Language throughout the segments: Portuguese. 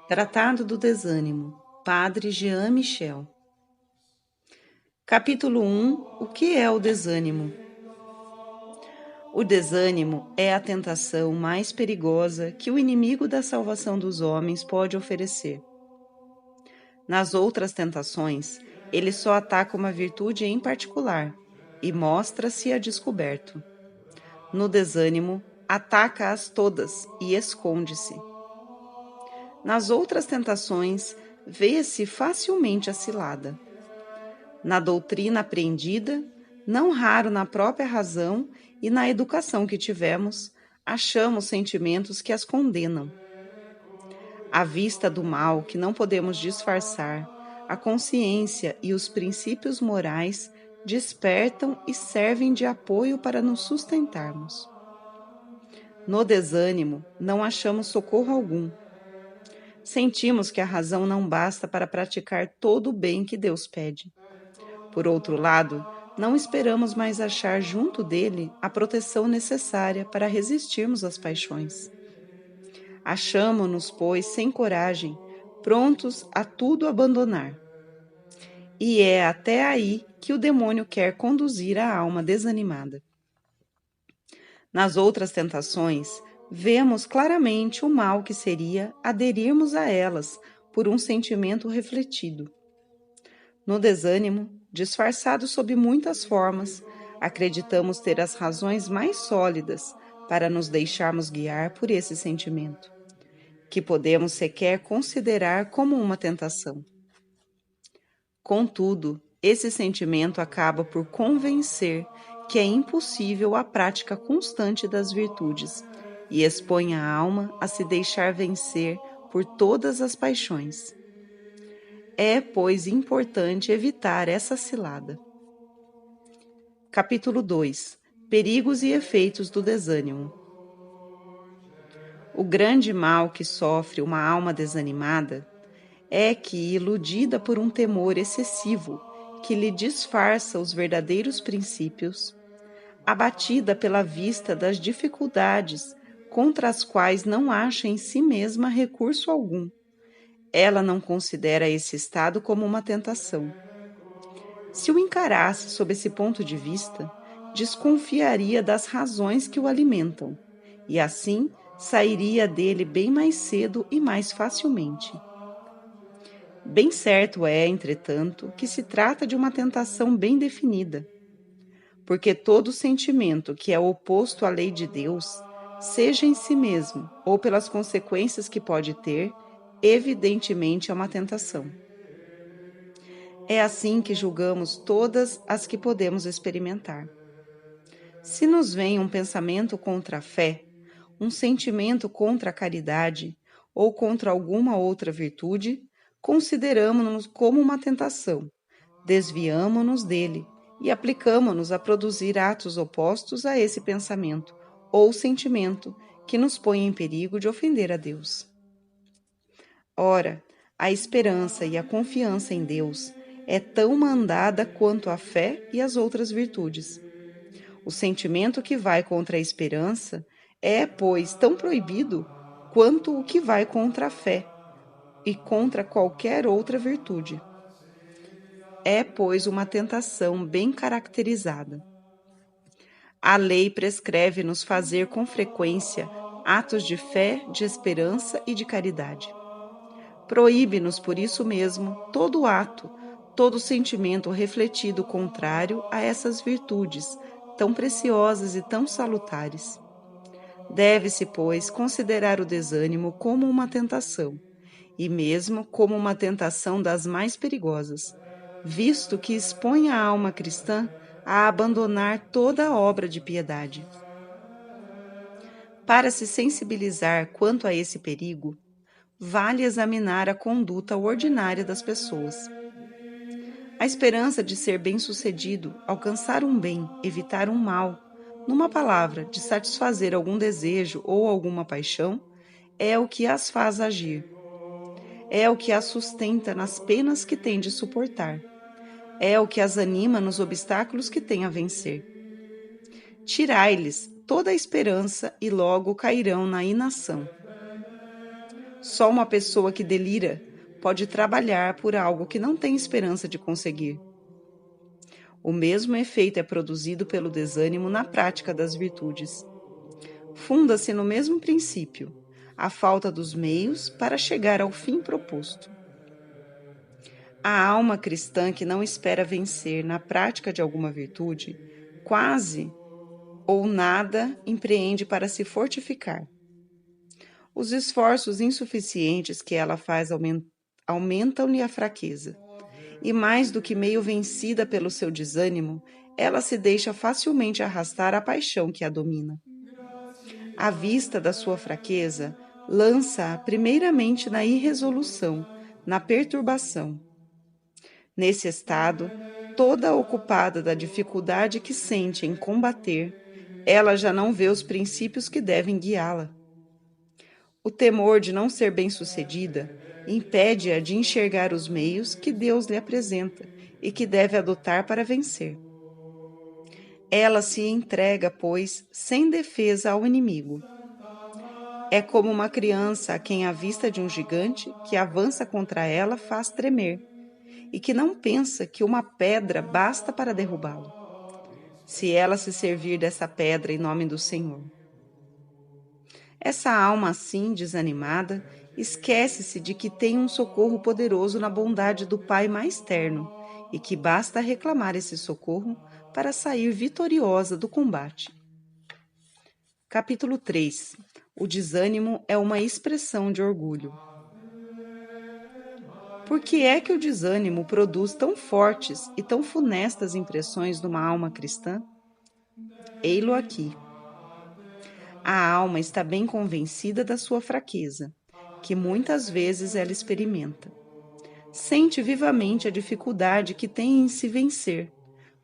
Tratado do Desânimo, Padre Jean Michel. Capítulo 1. O que é o desânimo? O desânimo é a tentação mais perigosa que o inimigo da salvação dos homens pode oferecer. Nas outras tentações, ele só ataca uma virtude em particular e mostra-se a descoberto. No desânimo, ataca-as todas e esconde-se. Nas outras tentações, vê-se facilmente a cilada. Na doutrina aprendida, não raro na própria razão e na educação que tivemos, achamos sentimentos que as condenam. À vista do mal que não podemos disfarçar, a consciência e os princípios morais despertam e servem de apoio para nos sustentarmos. No desânimo, não achamos socorro algum. Sentimos que a razão não basta para praticar todo o bem que Deus pede. Por outro lado, não esperamos mais achar junto dele a proteção necessária para resistirmos às paixões. Achamo-nos, pois, sem coragem, prontos a tudo abandonar. E é até aí que o demônio quer conduzir a alma desanimada. Nas outras tentações, vemos claramente o mal que seria aderirmos a elas por um sentimento refletido. No desânimo, disfarçado sob muitas formas, acreditamos ter as razões mais sólidas para nos deixarmos guiar por esse sentimento, que podemos sequer considerar como uma tentação. Contudo, esse sentimento acaba por convencer que é impossível a prática constante das virtudes e expõe a alma a se deixar vencer por todas as paixões. É, pois, importante evitar essa cilada. Capítulo 2. Perigos e efeitos do desânimo. O grande mal que sofre uma alma desanimada é que, iludida por um temor excessivo que lhe disfarça os verdadeiros princípios, abatida pela vista das dificuldades contra as quais não acha em si mesma recurso algum, ela não considera esse estado como uma tentação. Se o encarasse sob esse ponto de vista, desconfiaria das razões que o alimentam, e assim sairia dele bem mais cedo e mais facilmente. Bem certo é, entretanto, que se trata de uma tentação bem definida, porque todo sentimento que é oposto à lei de Deus, seja em si mesmo ou pelas consequências que pode ter, evidentemente é uma tentação. É assim que julgamos todas as que podemos experimentar. Se nos vem um pensamento contra a fé, um sentimento contra a caridade ou contra alguma outra virtude, consideramo-nos como uma tentação, desviamo-nos dele e aplicamo-nos a produzir atos opostos a esse pensamento ou sentimento que nos põe em perigo de ofender a Deus. Ora, a esperança e a confiança em Deus é tão mandada quanto a fé e as outras virtudes. O sentimento que vai contra a esperança é, pois, tão proibido quanto o que vai contra a fé e contra qualquer outra virtude. É, pois, uma tentação bem caracterizada. A lei prescreve-nos fazer com frequência atos de fé, de esperança e de caridade. Proíbe-nos, por isso mesmo, todo ato, todo sentimento refletido contrário a essas virtudes, tão preciosas e tão salutares. Deve-se, pois, considerar o desânimo como uma tentação, e mesmo como uma tentação das mais perigosas, visto que expõe a alma cristã a abandonar toda a obra de piedade. Para se sensibilizar quanto a esse perigo, vale examinar a conduta ordinária das pessoas. A esperança de ser bem-sucedido, alcançar um bem, evitar um mal, numa palavra, de satisfazer algum desejo ou alguma paixão, é o que as faz agir. É o que as sustenta nas penas que têm de suportar. É o que as anima nos obstáculos que têm a vencer. Tirai-lhes toda a esperança e logo cairão na inação. Só uma pessoa que delira pode trabalhar por algo que não tem esperança de conseguir. O mesmo efeito é produzido pelo desânimo na prática das virtudes. Funda-se no mesmo princípio, a falta dos meios para chegar ao fim proposto. A alma cristã que não espera vencer na prática de alguma virtude, quase ou nada empreende para se fortificar. Os esforços insuficientes que ela faz aumentam-lhe a fraqueza. E mais do que meio vencida pelo seu desânimo, ela se deixa facilmente arrastar à paixão que a domina. À vista da sua fraqueza, lança-a primeiramente na irresolução, na perturbação. Nesse estado, toda ocupada da dificuldade que sente em combater, ela já não vê os princípios que devem guiá-la. O temor de não ser bem-sucedida impede-a de enxergar os meios que Deus lhe apresenta e que deve adotar para vencer. Ela se entrega, pois, sem defesa ao inimigo. É como uma criança a quem a vista de um gigante que avança contra ela faz tremer, e que não pensa que uma pedra basta para derrubá-lo, se ela se servir dessa pedra em nome do Senhor. Essa alma assim, desanimada, esquece-se de que tem um socorro poderoso na bondade do Pai mais terno, e que basta reclamar esse socorro para sair vitoriosa do combate. Capítulo 3. O desânimo é uma expressão de orgulho. Por que é que o desânimo produz tão fortes e tão funestas impressões numa alma cristã? Ei-lo aqui. A alma está bem convencida da sua fraqueza, que muitas vezes ela experimenta. Sente vivamente a dificuldade que tem em se vencer,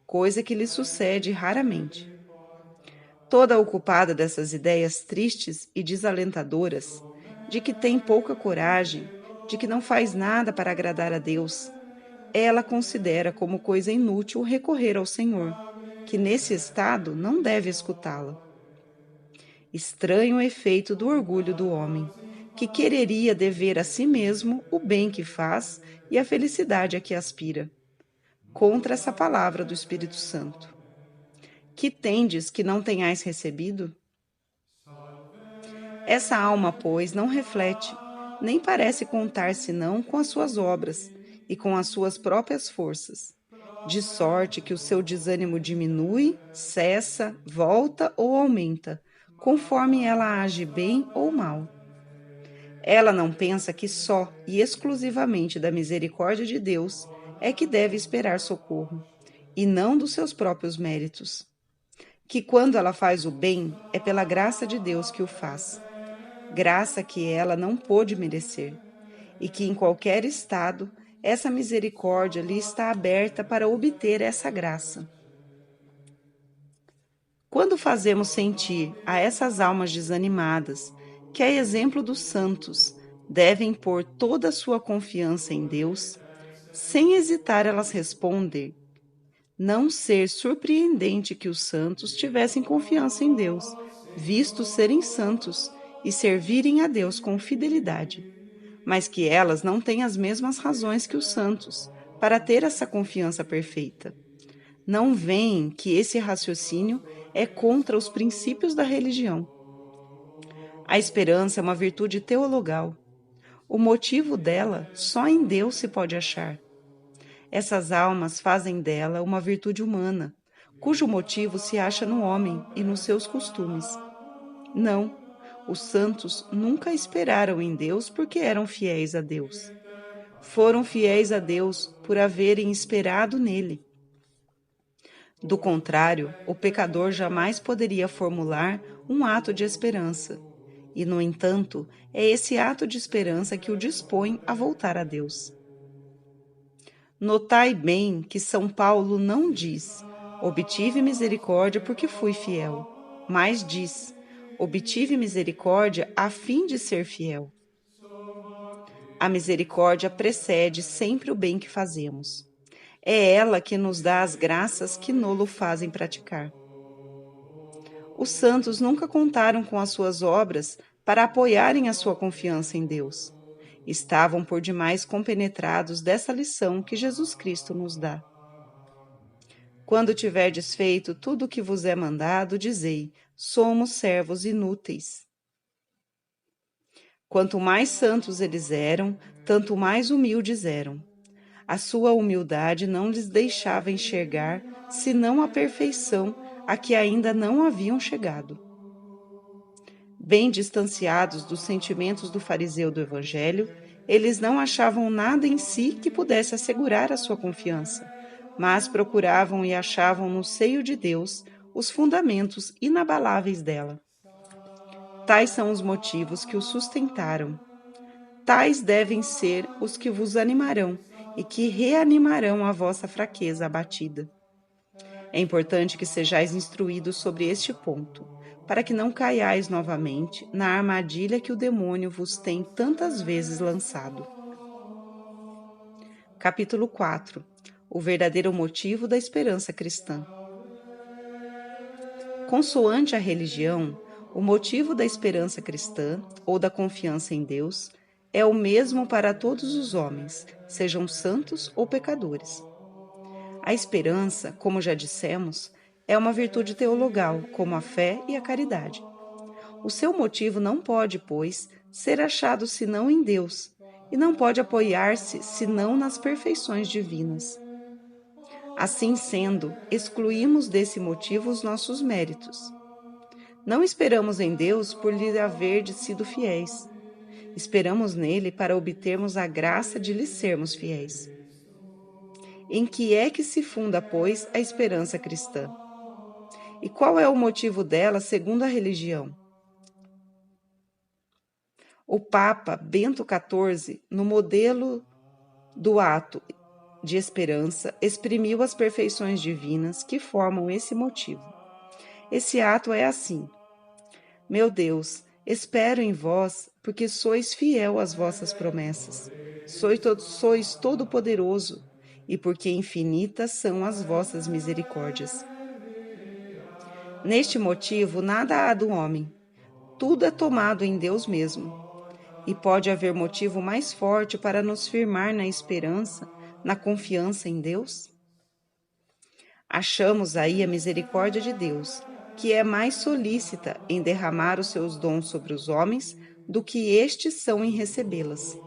coisa que lhe sucede raramente. Toda ocupada dessas ideias tristes e desalentadoras, de que tem pouca coragem, de que não faz nada para agradar a Deus, ela considera como coisa inútil recorrer ao Senhor, que nesse estado não deve escutá-la. Estranho efeito do orgulho do homem, que quereria dever a si mesmo o bem que faz e a felicidade a que aspira, contra essa palavra do Espírito Santo. Que tendes que não tenhais recebido? Essa alma, pois, não reflete, nem parece contar senão com as suas obras e com as suas próprias forças, de sorte que o seu desânimo diminui, cessa, volta ou aumenta, conforme ela age bem ou mal. Ela não pensa que só e exclusivamente da misericórdia de Deus é que deve esperar socorro, e não dos seus próprios méritos. Que quando ela faz o bem, é pela graça de Deus que o faz, graça que ela não pôde merecer, e que em qualquer estado, essa misericórdia lhe está aberta para obter essa graça. Quando fazemos sentir a essas almas desanimadas que, a exemplo dos santos, devem pôr toda a sua confiança em Deus, sem hesitar elas respondem: não ser surpreendente que os santos tivessem confiança em Deus, visto serem santos e servirem a Deus com fidelidade, mas que elas não têm as mesmas razões que os santos para ter essa confiança perfeita. Não veem que esse raciocínio é contra os princípios da religião. A esperança é uma virtude teologal. O motivo dela só em Deus se pode achar. Essas almas fazem dela uma virtude humana, cujo motivo se acha no homem e nos seus costumes. Não, os santos nunca esperaram em Deus porque eram fiéis a Deus. Foram fiéis a Deus por haverem esperado nele. Do contrário, o pecador jamais poderia formular um ato de esperança. E, no entanto, é esse ato de esperança que o dispõe a voltar a Deus. Notai bem que São Paulo não diz: obtive misericórdia porque fui fiel, mas diz: obtive misericórdia a fim de ser fiel. A misericórdia precede sempre o bem que fazemos. É ela que nos dá as graças que nolo fazem praticar. Os santos nunca contaram com as suas obras para apoiarem a sua confiança em Deus. Estavam por demais compenetrados dessa lição que Jesus Cristo nos dá. Quando tiverdes feito tudo o que vos é mandado, dizei: somos servos inúteis. Quanto mais santos eles eram, tanto mais humildes eram. A sua humildade não lhes deixava enxergar senão a perfeição a que ainda não haviam chegado. Bem distanciados dos sentimentos do fariseu do Evangelho, eles não achavam nada em si que pudesse assegurar a sua confiança, mas procuravam e achavam no seio de Deus os fundamentos inabaláveis dela. Tais são os motivos que o sustentaram. Tais devem ser os que vos animarão e que reanimarão a vossa fraqueza abatida. É importante que sejais instruídos sobre este ponto, para que não caiais novamente na armadilha que o demônio vos tem tantas vezes lançado. Capítulo 4. O verdadeiro motivo da esperança cristã. Consoante a religião, o motivo da esperança cristã, ou da confiança em Deus, é o mesmo para todos os homens, sejam santos ou pecadores. A esperança, como já dissemos, é uma virtude teologal, como a fé e a caridade. O seu motivo não pode, pois, ser achado senão em Deus, e não pode apoiar-se senão nas perfeições divinas. Assim sendo, excluímos desse motivo os nossos méritos. Não esperamos em Deus por lhe haver sido fiéis. Esperamos nele para obtermos a graça de lhe sermos fiéis. Em que é que se funda, pois, a esperança cristã? E qual é o motivo dela segundo a religião? O Papa Bento XIV, no modelo do ato de esperança, exprimiu as perfeições divinas que formam esse motivo. Esse ato é assim: meu Deus, espero em vós, porque sois fiel às vossas promessas. Sois todo-poderoso, e porque infinitas são as vossas misericórdias. Neste motivo, nada há do homem. Tudo é tomado em Deus mesmo. E pode haver motivo mais forte para nos firmar na esperança, na confiança em Deus? Achamos aí a misericórdia de Deus, que é mais solícita em derramar os seus dons sobre os homens do que estes são em recebê-las.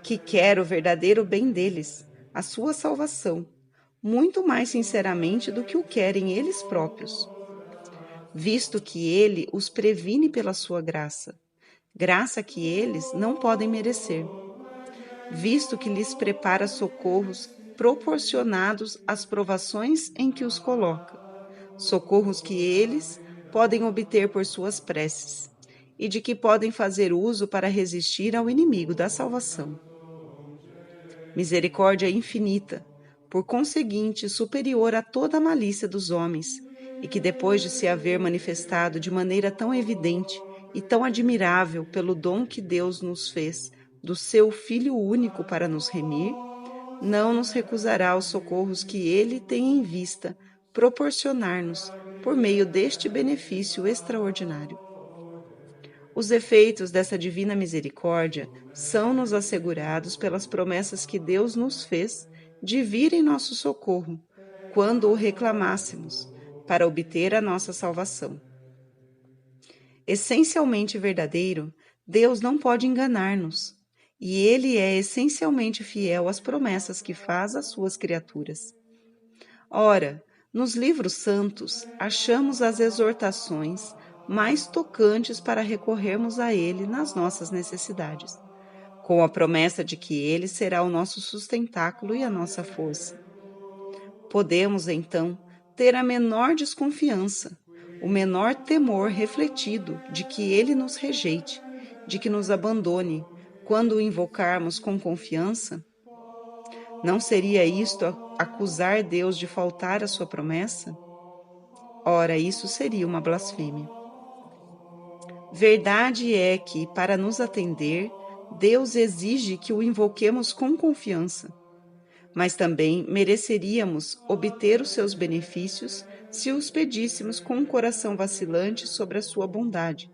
Que quer o verdadeiro bem deles, a sua salvação, muito mais sinceramente do que o querem eles próprios, visto que ele os previne pela sua graça, graça que eles não podem merecer, visto que lhes prepara socorros proporcionados às provações em que os coloca, socorros que eles podem obter por suas preces, e de que podem fazer uso para resistir ao inimigo da salvação. Misericórdia infinita, por conseguinte superior a toda a malícia dos homens, e que depois de se haver manifestado de maneira tão evidente e tão admirável pelo dom que Deus nos fez do seu Filho único para nos remir, não nos recusará os socorros que ele tem em vista proporcionar-nos por meio deste benefício extraordinário. Os efeitos dessa divina misericórdia são-nos assegurados pelas promessas que Deus nos fez de vir em nosso socorro, quando o reclamássemos, para obter a nossa salvação. Essencialmente verdadeiro, Deus não pode enganar-nos, e Ele é essencialmente fiel às promessas que faz às suas criaturas. Ora, nos livros santos, achamos as exortações mais tocantes para recorrermos a Ele nas nossas necessidades, com a promessa de que Ele será o nosso sustentáculo e a nossa força. Podemos, então, ter a menor desconfiança, o menor temor refletido de que Ele nos rejeite, de que nos abandone, quando o invocarmos com confiança? Não seria isto acusar Deus de faltar à sua promessa? Ora, isso seria uma blasfêmia. Verdade é que, para nos atender, Deus exige que o invoquemos com confiança, mas também mereceríamos obter os seus benefícios se os pedíssemos com um coração vacilante sobre a sua bondade,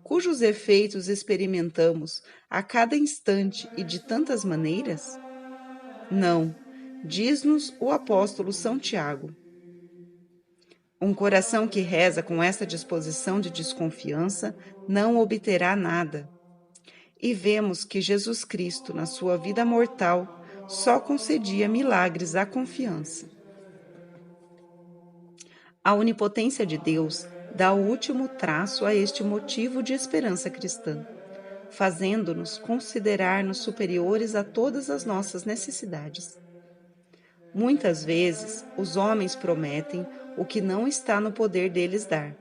cujos efeitos experimentamos a cada instante e de tantas maneiras? Não, diz-nos o apóstolo São Tiago. Um coração que reza com essa disposição de desconfiança não obterá nada. E vemos que Jesus Cristo, na sua vida mortal, só concedia milagres à confiança. A onipotência de Deus dá o último traço a este motivo de esperança cristã, fazendo-nos considerar-nos superiores a todas as nossas necessidades. Muitas vezes, os homens prometem o que não está no poder deles dar.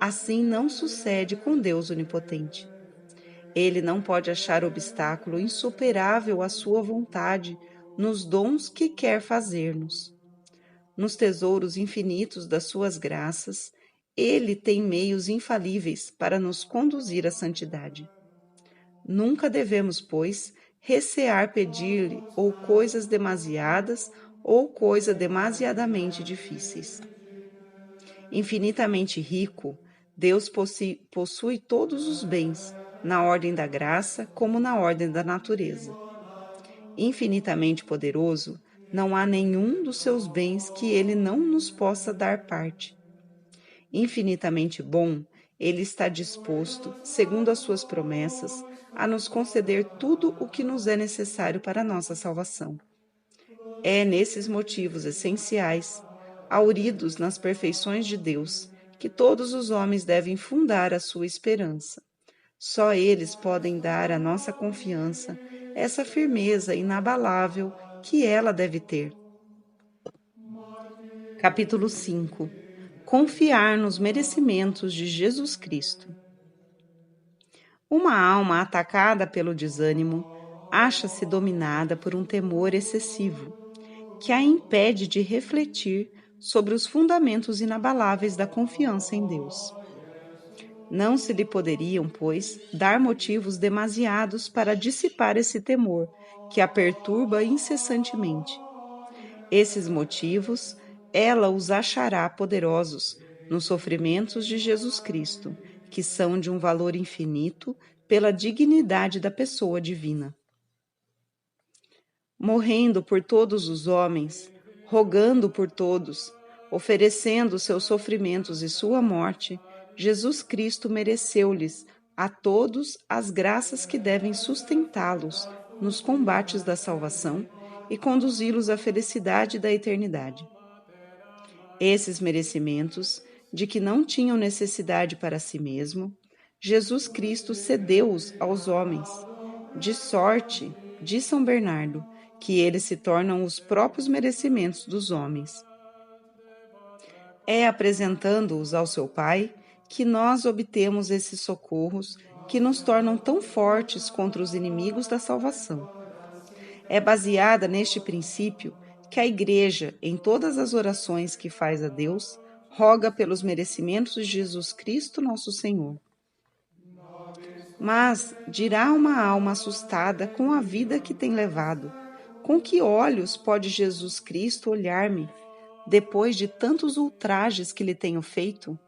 Assim não sucede com Deus onipotente. Ele não pode achar obstáculo insuperável à sua vontade nos dons que quer fazer-nos. Nos tesouros infinitos das suas graças, ele tem meios infalíveis para nos conduzir à santidade. Nunca devemos, pois, recear pedir-lhe ou coisas demasiadas ou coisas demasiadamente difíceis. Infinitamente rico, Deus possui todos os bens, na ordem da graça como na ordem da natureza. Infinitamente poderoso, não há nenhum dos seus bens que ele não nos possa dar parte. Infinitamente bom, ele está disposto, segundo as suas promessas, a nos conceder tudo o que nos é necessário para a nossa salvação. É nesses motivos essenciais, auridos nas perfeições de Deus, que todos os homens devem fundar a sua esperança. Só eles podem dar à nossa confiança essa firmeza inabalável que ela deve ter. Capítulo 5. Confiar nos merecimentos de Jesus Cristo. Uma alma atacada pelo desânimo acha-se dominada por um temor excessivo, que a impede de refletir sobre os fundamentos inabaláveis da confiança em Deus. Não se lhe poderiam, pois, dar motivos demasiados para dissipar esse temor, que a perturba incessantemente. Esses motivos, ela os achará poderosos nos sofrimentos de Jesus Cristo, que são de um valor infinito pela dignidade da pessoa divina. Morrendo por todos os homens, rogando por todos, oferecendo seus sofrimentos e sua morte, Jesus Cristo mereceu-lhes a todos as graças que devem sustentá-los nos combates da salvação e conduzi-los à felicidade da eternidade. Esses merecimentos, de que não tinham necessidade para si mesmo, Jesus Cristo cedeu-os aos homens, de sorte, diz São Bernardo, que eles se tornam os próprios merecimentos dos homens. É apresentando-os ao seu Pai que nós obtemos esses socorros que nos tornam tão fortes contra os inimigos da salvação. É baseada neste princípio que a Igreja, em todas as orações que faz a Deus, roga pelos merecimentos de Jesus Cristo, nosso Senhor. Mas dirá uma alma assustada com a vida que tem levado: com que olhos pode Jesus Cristo olhar-me, depois de tantos ultrajes que lhe tenho feito?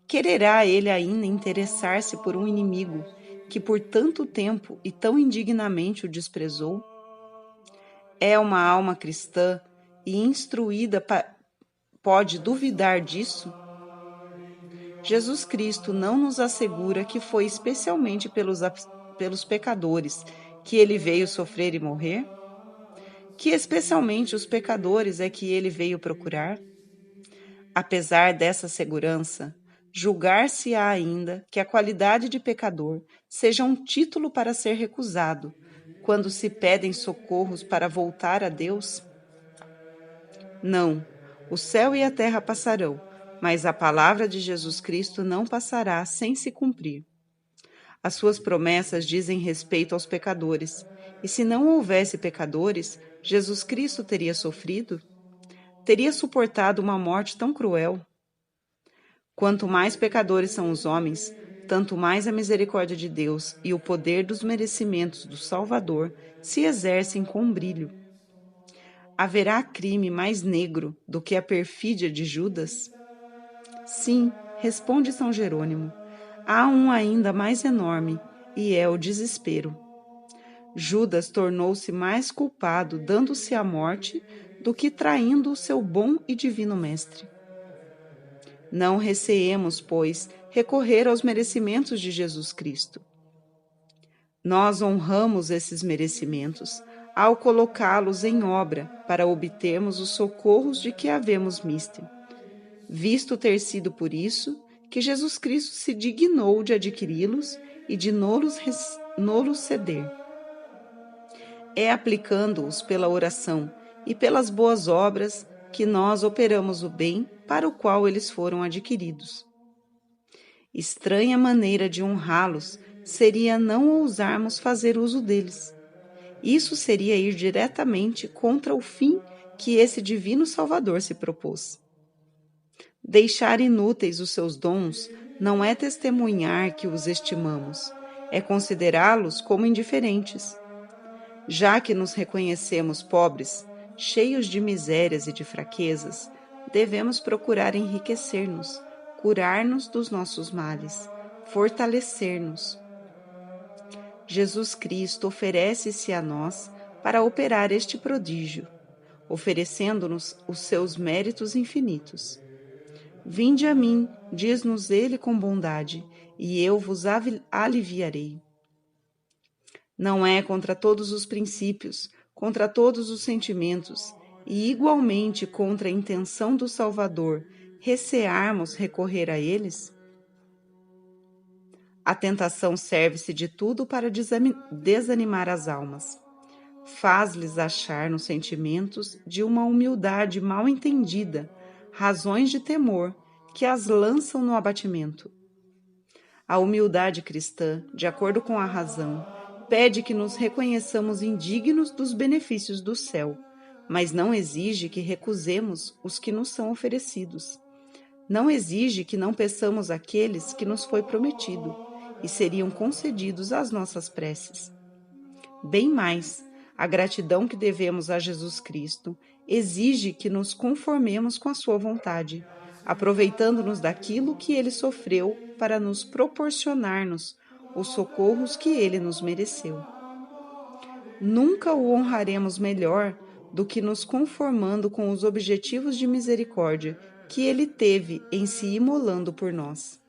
Quererá ele ainda interessar-se por um inimigo que por tanto tempo e tão indignamente o desprezou? É uma alma cristã e instruída pode duvidar disso? Jesus Cristo não nos assegura que foi especialmente pelos pecadores que ele veio sofrer e morrer? Que especialmente os pecadores é que ele veio procurar? Apesar dessa segurança, julgar-se-á ainda que a qualidade de pecador seja um título para ser recusado, quando se pedem socorros para voltar a Deus? Não, o céu e a terra passarão, mas a palavra de Jesus Cristo não passará sem se cumprir. As suas promessas dizem respeito aos pecadores, e se não houvesse pecadores, Jesus Cristo teria sofrido? Teria suportado uma morte tão cruel? Quanto mais pecadores são os homens, tanto mais a misericórdia de Deus e o poder dos merecimentos do Salvador se exercem com brilho. Haverá crime mais negro do que a perfídia de Judas? Sim, responde São Jerônimo, há um ainda mais enorme, e é o desespero. Judas tornou-se mais culpado dando-se à morte do que traindo o seu bom e divino mestre. Não receemos, pois, recorrer aos merecimentos de Jesus Cristo. Nós honramos esses merecimentos ao colocá-los em obra para obtermos os socorros de que havemos misto, visto ter sido por isso que Jesus Cristo se dignou de adquiri-los e de nolos ceder. É aplicando-os pela oração e pelas boas obras que nós operamos o bem para o qual eles foram adquiridos. Estranha maneira de honrá-los seria não ousarmos fazer uso deles. Isso seria ir diretamente contra o fim que esse divino Salvador se propôs. Deixar inúteis os seus dons não é testemunhar que os estimamos, é considerá-los como indiferentes. Já que nos reconhecemos pobres, cheios de misérias e de fraquezas, devemos procurar enriquecer-nos, curar-nos dos nossos males, fortalecer-nos. Jesus Cristo oferece-se a nós para operar este prodígio, oferecendo-nos os seus méritos infinitos. Vinde a mim, diz-nos ele com bondade, e eu vos aliviarei. Não é contra todos os princípios, contra todos os sentimentos, e igualmente contra a intenção do Salvador, recearmos recorrer a eles? A tentação serve-se de tudo para desanimar as almas. Faz-lhes achar nos sentimentos de uma humildade mal entendida, razões de temor que as lançam no abatimento. A humildade cristã, de acordo com a razão, pede que nos reconheçamos indignos dos benefícios do céu, mas não exige que recusemos os que nos são oferecidos. Não exige que não peçamos aqueles que nos foi prometido e seriam concedidos às nossas preces. Bem mais, a gratidão que devemos a Jesus Cristo exige que nos conformemos com a sua vontade, aproveitando-nos daquilo que ele sofreu para nos proporcionar-nos os socorros que ele nos mereceu. Nunca o honraremos melhor do que nos conformando com os objetivos de misericórdia que ele teve em se imolando por nós.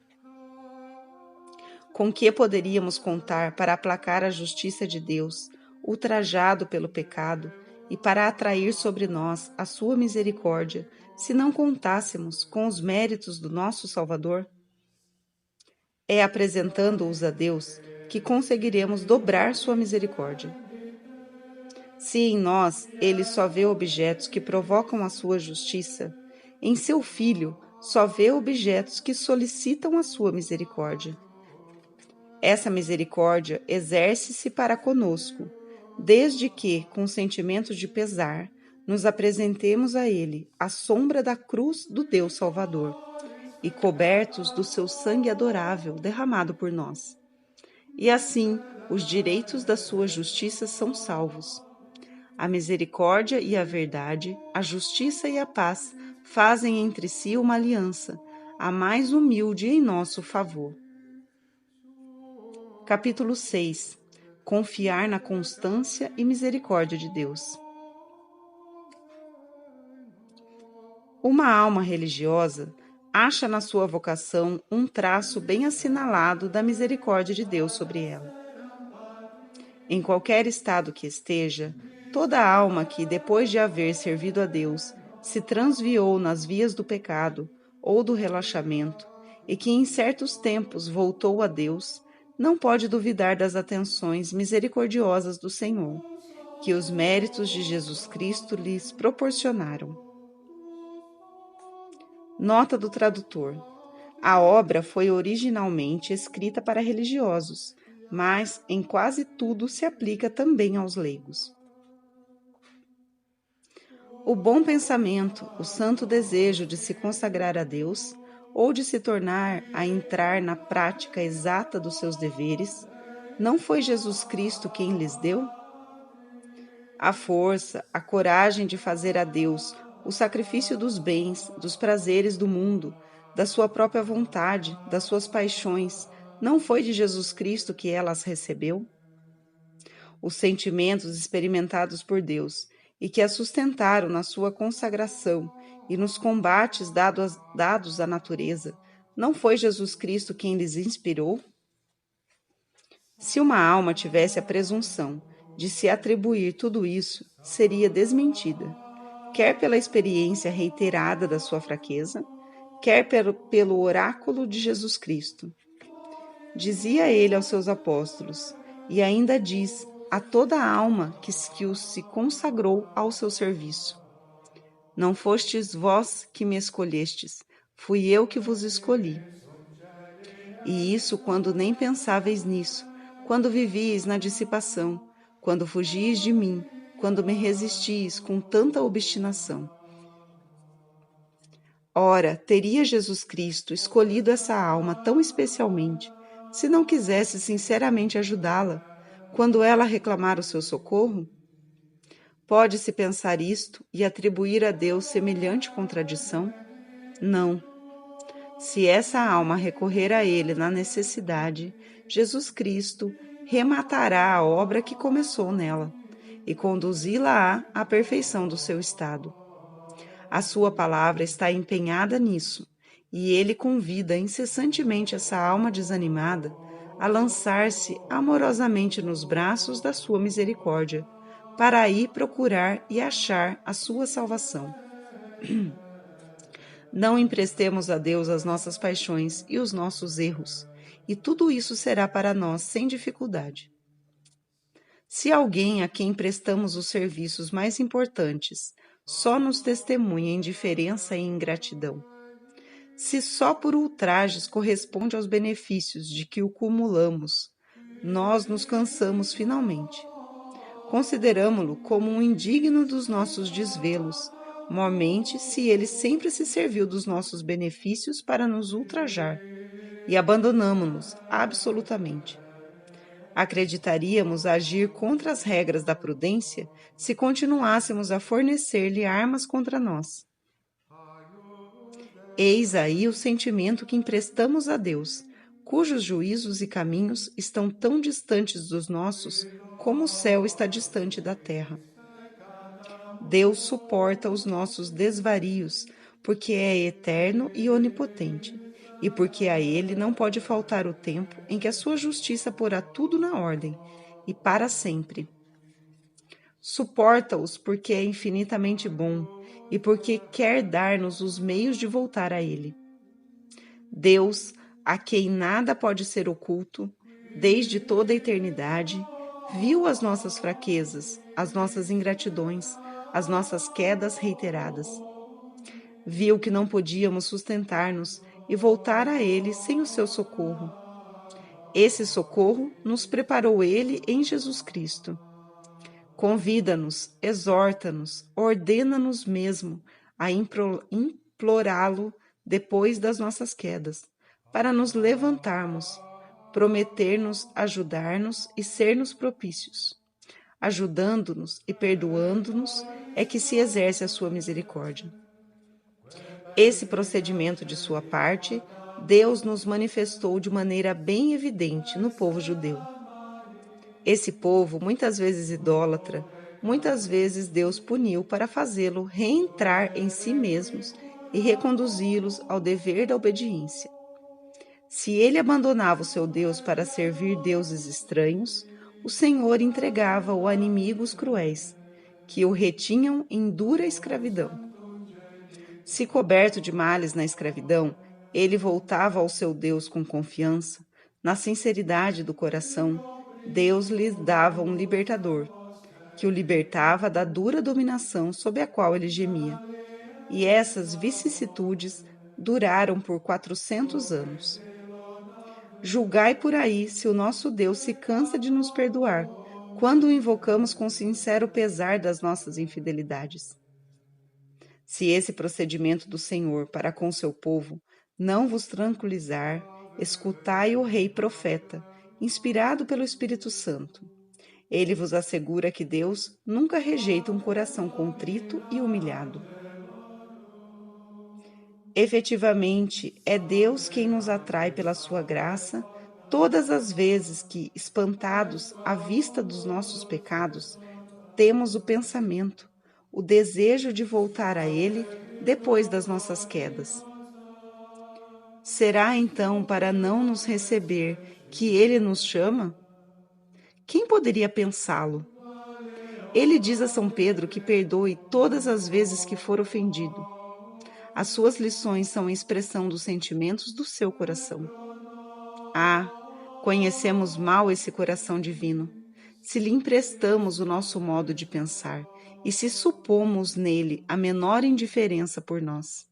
Com que poderíamos contar para aplacar a justiça de Deus, ultrajado pelo pecado, e para atrair sobre nós a sua misericórdia, se não contássemos com os méritos do nosso Salvador? É apresentando-os a Deus que conseguiremos dobrar sua misericórdia. Se em nós ele só vê objetos que provocam a sua justiça, em seu Filho só vê objetos que solicitam a sua misericórdia. Essa misericórdia exerce-se para conosco, desde que, com sentimentos de pesar, nos apresentemos a Ele à sombra da cruz do Deus Salvador e cobertos do seu sangue adorável derramado por nós. E assim, os direitos da sua justiça são salvos. A misericórdia e a verdade, a justiça e a paz fazem entre si uma aliança, a mais humilde em nosso favor. Capítulo 6. Confiar na constância e misericórdia de Deus. Uma alma religiosa acha na sua vocação um traço bem assinalado da misericórdia de Deus sobre ela. Em qualquer estado que esteja, toda alma que, depois de haver servido a Deus, se transviou nas vias do pecado ou do relaxamento, e que em certos tempos voltou a Deus, não pode duvidar das atenções misericordiosas do Senhor, que os méritos de Jesus Cristo lhes proporcionaram. Nota do tradutor. A obra foi originalmente escrita para religiosos, mas em quase tudo se aplica também aos leigos. O bom pensamento, o santo desejo de se consagrar a Deus, ou de se tornar a entrar na prática exata dos seus deveres, não foi Jesus Cristo quem lhes deu? A força, a coragem de fazer a Deus o sacrifício dos bens, dos prazeres do mundo, da sua própria vontade, das suas paixões, Não foi de Jesus Cristo que ela as recebeu? Os sentimentos experimentados por Deus e que a sustentaram na sua consagração e nos combates dados à natureza, não foi Jesus Cristo quem lhes inspirou? Se uma alma tivesse a presunção de se atribuir tudo isso, seria desmentida, quer pela experiência reiterada da sua fraqueza, quer pelo oráculo de Jesus Cristo. Dizia ele aos seus apóstolos, e ainda diz a toda a alma que se consagrou ao seu serviço: Não fostes vós que me escolhestes, fui eu que vos escolhi. E isso quando nem pensáveis nisso, quando vivíeis na dissipação, quando fugis de mim, quando me resistis com tanta obstinação. Ora, teria Jesus Cristo escolhido essa alma tão especialmente, se não quisesse sinceramente ajudá-la, quando ela reclamar o seu socorro? Pode-se pensar isto e atribuir a Deus semelhante contradição? Não. Se essa alma recorrer a Ele na necessidade, Jesus Cristo rematará a obra que começou nela e conduzi-la à perfeição do seu estado. A sua palavra está empenhada nisso, e Ele convida incessantemente essa alma desanimada a lançar-se amorosamente nos braços da sua misericórdia, para aí procurar e achar a sua salvação. Não emprestemos a Deus as nossas paixões e os nossos erros, e tudo isso será para nós sem dificuldade. Se alguém a quem prestamos os serviços mais importantes só nos testemunha indiferença e ingratidão, se só por ultrajes corresponde aos benefícios de que o cumulamos, nós nos cansamos finalmente. Consideramo-lo como um indigno dos nossos desvelos, mormente se ele sempre se serviu dos nossos benefícios para nos ultrajar, e abandonamo-nos absolutamente. Acreditaríamos agir contra as regras da prudência se continuássemos a fornecer-lhe armas contra nós. Eis aí o sentimento que emprestamos a Deus, cujos juízos e caminhos estão tão distantes dos nossos como o céu está distante da terra. Deus suporta os nossos desvarios, porque é eterno e onipotente, e porque a Ele não pode faltar o tempo em que a sua justiça porá tudo na ordem, e para sempre. Suporta-os porque é infinitamente bom, e porque quer dar-nos os meios de voltar a Ele. Deus, a quem nada pode ser oculto, desde toda a eternidade, viu as nossas fraquezas, as nossas ingratidões, as nossas quedas reiteradas. Viu que não podíamos sustentar-nos e voltar a Ele sem o seu socorro. Esse socorro nos preparou Ele em Jesus Cristo. Convida-nos, exorta-nos, ordena-nos mesmo a implorá-lo depois das nossas quedas, para nos levantarmos, prometer-nos ajudar-nos e ser-nos propícios. Ajudando-nos e perdoando-nos é que se exerce a sua misericórdia. Esse procedimento de sua parte, Deus nos manifestou de maneira bem evidente no povo judeu. Esse povo, muitas vezes idólatra, muitas vezes Deus puniu para fazê-lo reentrar em si mesmos e reconduzi-los ao dever da obediência. Se ele abandonava o seu Deus para servir deuses estranhos, o Senhor entregava-o a inimigos cruéis, que o retinham em dura escravidão. Se coberto de males na escravidão, ele voltava ao seu Deus com confiança, na sinceridade do coração, Deus lhe dava um libertador, que o libertava da dura dominação sob a qual ele gemia. E essas vicissitudes duraram por 400 anos. Julgai por aí se o nosso Deus se cansa de nos perdoar, quando o invocamos com sincero pesar das nossas infidelidades. Se esse procedimento do Senhor para com seu povo não vos tranquilizar, escutai o rei profeta, inspirado pelo Espírito Santo. Ele vos assegura que Deus nunca rejeita um coração contrito e humilhado. Efetivamente, é Deus quem nos atrai pela sua graça Todas as vezes que, espantados à vista dos nossos pecados, temos o pensamento, o desejo de voltar a Ele depois das nossas quedas. Será então para não nos receber que Ele nos chama? Quem poderia pensá-lo? Ele diz a São Pedro que perdoe todas as vezes que for ofendido. As suas lições são a expressão dos sentimentos do seu coração. Ah, conhecemos mal esse coração divino, se lhe emprestamos o nosso modo de pensar e se supomos nele a menor indiferença por nós.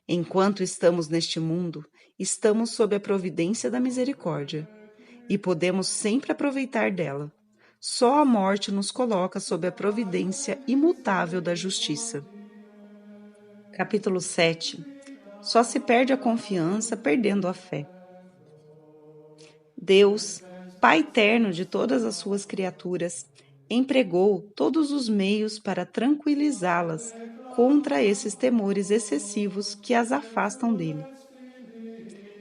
Enquanto estamos neste mundo, estamos sob a providência da misericórdia e podemos sempre aproveitar dela. Só a morte nos coloca sob a providência imutável da justiça. Capítulo 7. Só se perde a confiança perdendo a fé. Deus, Pai eterno de todas as suas criaturas, empregou todos os meios para tranquilizá-las contra esses temores excessivos que as afastam dele.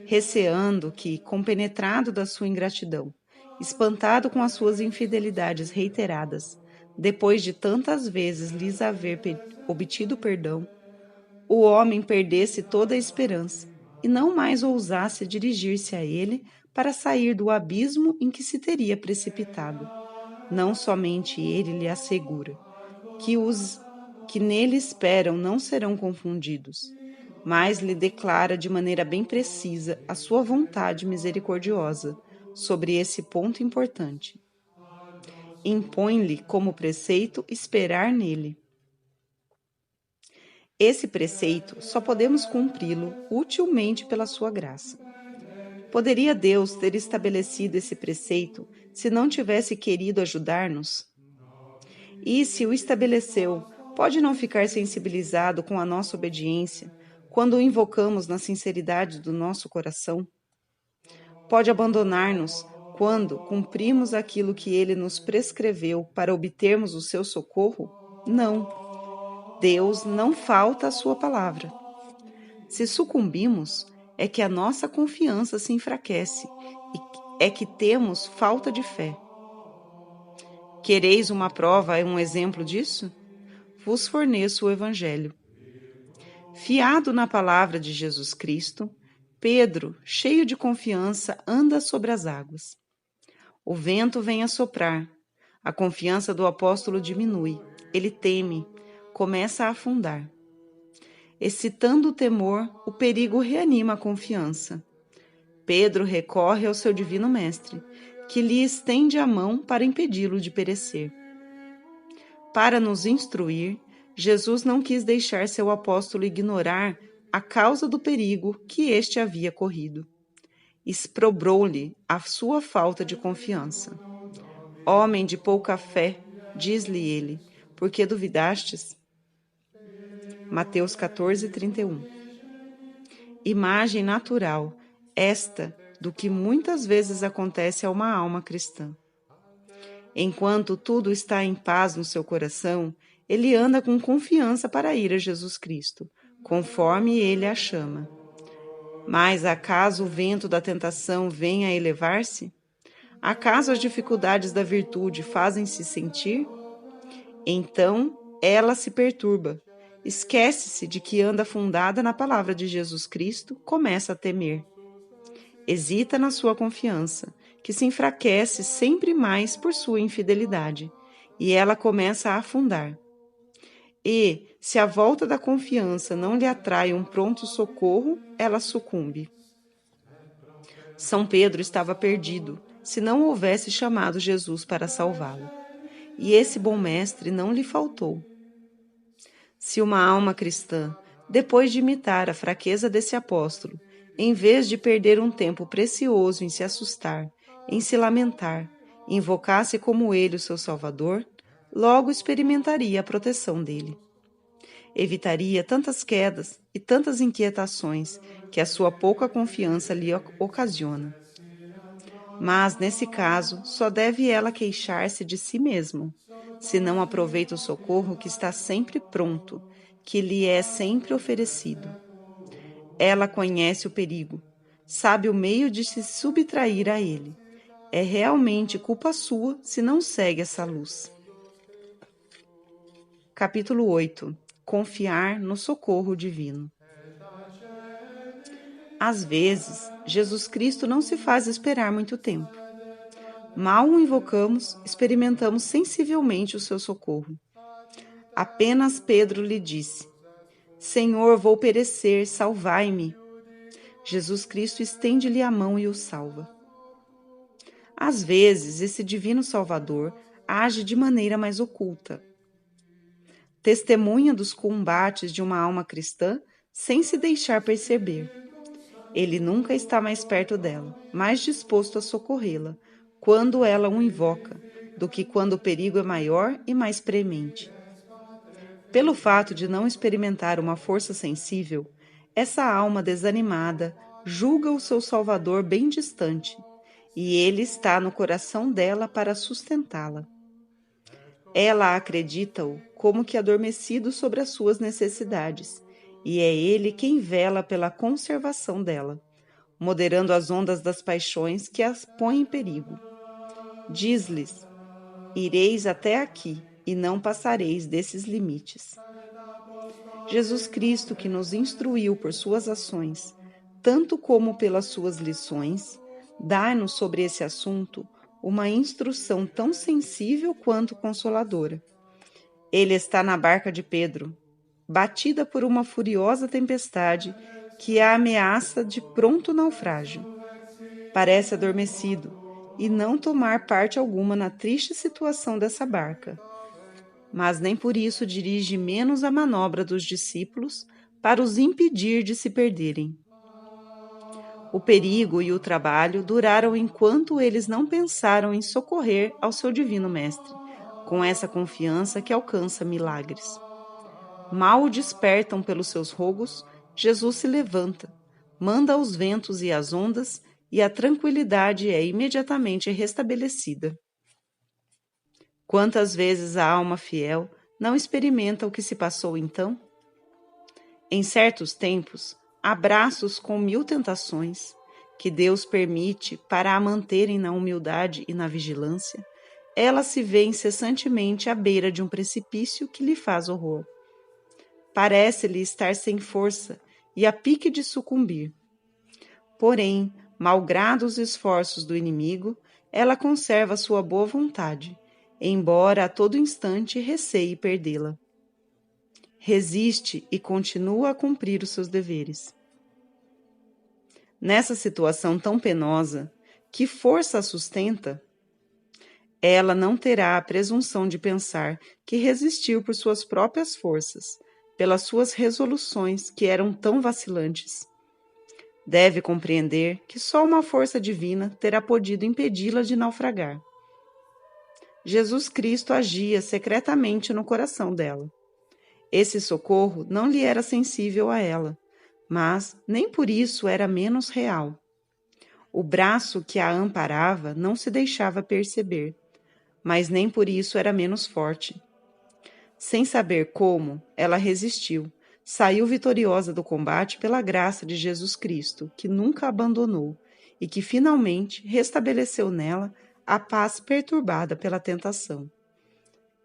Receando que, compenetrado da sua ingratidão, espantado com as suas infidelidades reiteradas, depois de tantas vezes lhes haver obtido perdão, o homem perdesse toda a esperança e não mais ousasse dirigir-se a ele para sair do abismo em que se teria precipitado. Não somente ele lhe assegura que os que nele esperam não serão confundidos, mas lhe declara de maneira bem precisa a sua vontade misericordiosa sobre esse ponto importante. Impõe-lhe como preceito esperar nele. Esse preceito só podemos cumpri-lo utilmente pela sua graça. Poderia Deus ter estabelecido esse preceito se não tivesse querido ajudar-nos? E se o estabeleceu, pode não ficar sensibilizado com a nossa obediência quando o invocamos na sinceridade do nosso coração? Pode abandonar-nos quando cumprimos aquilo que ele nos prescreveu para obtermos o seu socorro? Não. Deus não falta à sua palavra. Se sucumbimos, é que a nossa confiança se enfraquece e é que temos falta de fé. Quereis uma prova e um exemplo disso? Vos forneço o Evangelho. Fiado na palavra de Jesus Cristo, Pedro, cheio de confiança, anda sobre as águas. O vento vem a soprar. A confiança do apóstolo diminui. Ele teme, começa a afundar. Excitando o temor, o perigo reanima a confiança. Pedro recorre ao seu divino mestre, que lhe estende a mão para impedi-lo de perecer. Para nos instruir, Jesus não quis deixar seu apóstolo ignorar a causa do perigo que este havia corrido. Exprobrou-lhe a sua falta de confiança. Homem de pouca fé, diz-lhe ele, por que duvidastes? Mateus 14:31. Imagem natural, esta do que muitas vezes acontece a uma alma cristã. Enquanto tudo está em paz no seu coração, ele anda com confiança para ir a Jesus Cristo, conforme ele a chama. Mas acaso o vento da tentação venha a elevar-se? Acaso as dificuldades da virtude fazem-se sentir? Então ela se perturba, esquece-se de que anda fundada na palavra de Jesus Cristo, começa a temer. Hesita na sua confiança, que se enfraquece sempre mais por sua infidelidade, e ela começa a afundar. E, se a volta da confiança não lhe atrai um pronto socorro, ela sucumbe. São Pedro estava perdido, se não houvesse chamado Jesus para salvá-lo. E esse bom mestre não lhe faltou. Se uma alma cristã, depois de imitar a fraqueza desse apóstolo, em vez de perder um tempo precioso em se assustar, em se lamentar, invocasse como ele o seu Salvador, logo experimentaria a proteção dele. Evitaria tantas quedas e tantas inquietações que a sua pouca confiança lhe ocasiona. Mas, nesse caso, só deve ela queixar-se de si mesma, se não aproveita o socorro que está sempre pronto, que lhe é sempre oferecido. Ela conhece o perigo, sabe o meio de se subtrair a ele. É realmente culpa sua se não segue essa luz. Capítulo 8. Confiar no socorro divino. Às vezes, Jesus Cristo não se faz esperar muito tempo. Mal o invocamos, experimentamos sensivelmente o seu socorro. Apenas Pedro lhe disse: Senhor, vou perecer, salvai-me. Jesus Cristo estende-lhe a mão e o salva. Às vezes, esse divino Salvador age de maneira mais oculta. Testemunha dos combates de uma alma cristã sem se deixar perceber. Ele nunca está mais perto dela, mais disposto a socorrê-la, quando ela o invoca, do que quando o perigo é maior e mais premente. Pelo fato de não experimentar uma força sensível, essa alma desanimada julga o seu Salvador bem distante, e ele está no coração dela para sustentá-la. Ela acredita-o como que adormecido sobre as suas necessidades, e é ele quem vela pela conservação dela, moderando as ondas das paixões que as põem em perigo. Diz-lhes: ireis até aqui, e não passareis desses limites. Jesus Cristo, que nos instruiu por suas ações, tanto como pelas suas lições, dá-nos sobre esse assunto uma instrução tão sensível quanto consoladora. Ele está na barca de Pedro, batida por uma furiosa tempestade que a ameaça de pronto naufrágio. Parece adormecido e não tomar parte alguma na triste situação dessa barca, mas nem por isso dirige menos a manobra dos discípulos para os impedir de se perderem. O perigo e o trabalho duraram enquanto eles não pensaram em socorrer ao seu divino mestre, com essa confiança que alcança milagres. Mal o despertam pelos seus rogos, Jesus se levanta, manda os ventos e as ondas, e a tranquilidade é imediatamente restabelecida. Quantas vezes a alma fiel não experimenta o que se passou então? Em certos tempos, há braços com 1000 tentações, que Deus permite para a manterem na humildade e na vigilância. Ela se vê incessantemente à beira de um precipício que lhe faz horror. Parece-lhe estar sem força e a pique de sucumbir. Porém, malgrado os esforços do inimigo, ela conserva sua boa vontade, embora a todo instante receie perdê-la. Resiste e continua a cumprir os seus deveres. Nessa situação tão penosa, que força a sustenta? Ela não terá a presunção de pensar que resistiu por suas próprias forças, pelas suas resoluções que eram tão vacilantes. Deve compreender que só uma força divina terá podido impedi-la de naufragar. Jesus Cristo agia secretamente no coração dela. Esse socorro não lhe era sensível a ela, mas nem por isso era menos real. O braço que a amparava não se deixava perceber, mas nem por isso era menos forte. Sem saber como, ela resistiu, saiu vitoriosa do combate pela graça de Jesus Cristo, que nunca a abandonou e que finalmente restabeleceu nela a paz perturbada pela tentação.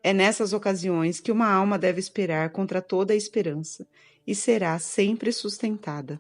É nessas ocasiões que uma alma deve esperar contra toda a esperança e será sempre sustentada.